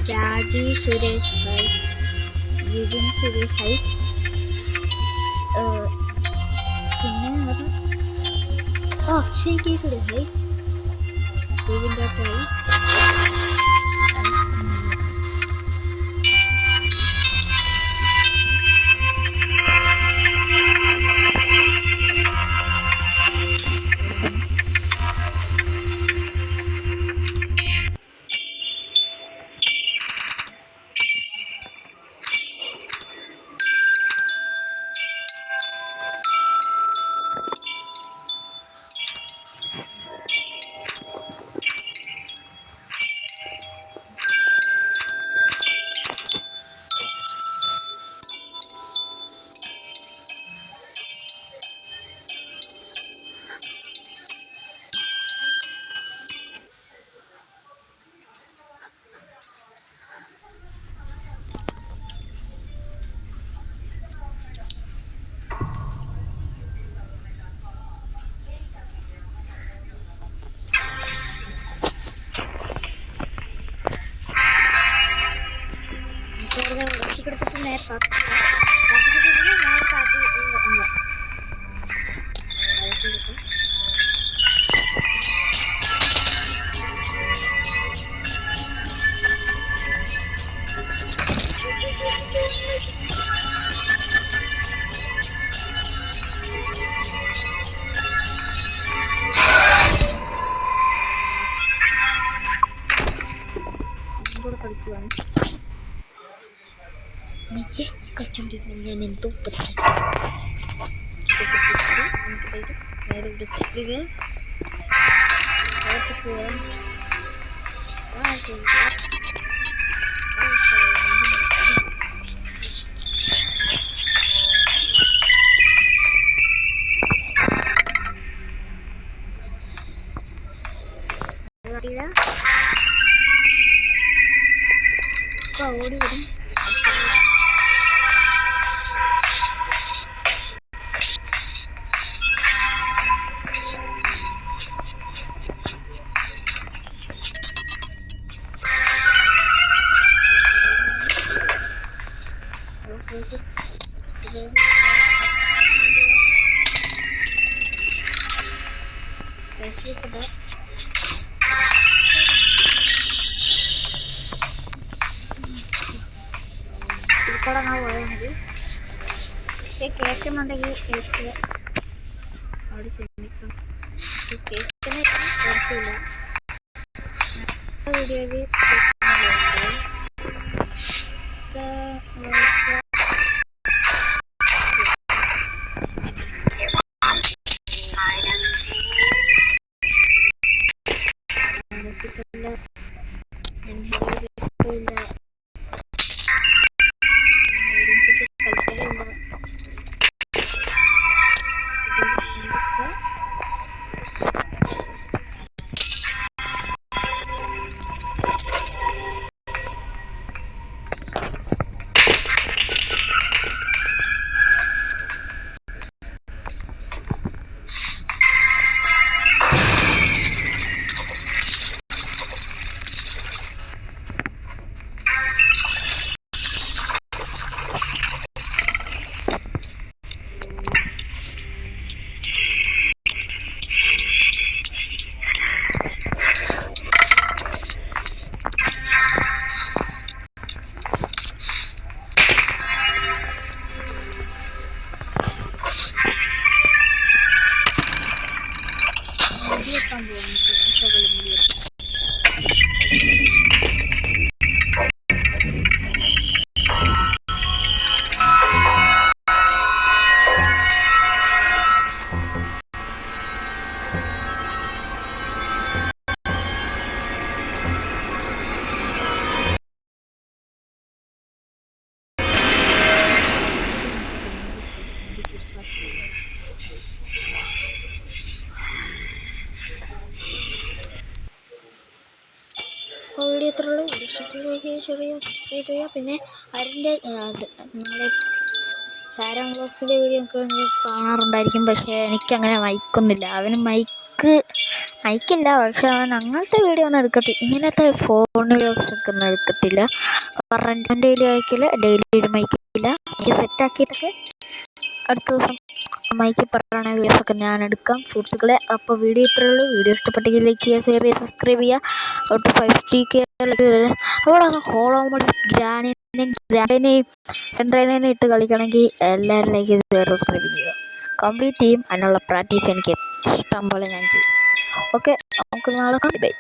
രാജി Suresh hi, Vipin Suresh hi, പിന്നെ അക്ഷയ് കേസിലെ ഹായ്, വിപിൻ്റെ ഹായ്. ഞാൻ എന്തോ നേരെ വിളിച്ചിട്ട് ഓടി വരും. കേൾക്കുന്നുണ്ടെങ്കിൽ കേൾക്കുക, അവിടെ ക്ഷമിക്കണം. കേൾക്കുന്ന കുഴപ്പമില്ല. വീഡിയോയിൽ വീഡിയോ എത്രയുള്ളൂ ചെറിയ പിന്നെ അതിൻ്റെ നമ്മളെ ഷാരോൺ വ്ലോഗ്സിൻ്റെ വീഡിയോ ഒക്കെ കാണാറുണ്ടായിരിക്കും. പക്ഷേ എനിക്കങ്ങനെ മൈക്കൊന്നുമില്ല. അവന് മൈക്ക് മൈക്കില്ല, പക്ഷെ അവൻ അങ്ങനത്തെ വീഡിയോ ഒന്നും എടുക്കത്തില്ല, ഇങ്ങനത്തെ ഫോണിലൊക്കെ ഒന്നും എടുക്കത്തില്ല. റെൻറ്റും ഡെയിലി അയക്കില്ല, ഡെയിലി ഒരു മൈക്കില്ല. എനിക്ക് സെറ്റാക്കിയിട്ടൊക്കെ അടുത്ത ദിവസം മൈക്ക് പറയണ വീഡിയോസ് ഒക്കെ ഞാൻ എടുക്കാം സുഹൃത്തുക്കളെ. അപ്പോൾ വീഡിയോ ഇത്രയേ ഉള്ളൂ. വീഡിയോ ഇഷ്ടപ്പെട്ടെങ്കിൽ ലൈക്ക് ചെയ്യുക, ഷെയർ ചെയ്യുക, സബ്സ്ക്രൈബ് ചെയ്യുക. ഔട്ട് 5G അവിടെ ഹോളോ മോഡ് ഗ്രാൻഡിനെയും സെൻട്രൈനെയും ഇട്ട് കളിക്കണമെങ്കിൽ എല്ലാവരും ലൈക്ക് ചെയ്ത് സബ്സ്ക്രൈബ് ചെയ്യുക. കംപ്ലീറ്റ് ചെയ്യും. അതിനുള്ള പ്രാക്ടീസ് എനിക്ക് ഇഷ്ടം പോലെ ഞാൻ ചെയ്യും. ഓക്കെ, നമുക്ക് നാളെ കാണാം. ബൈ.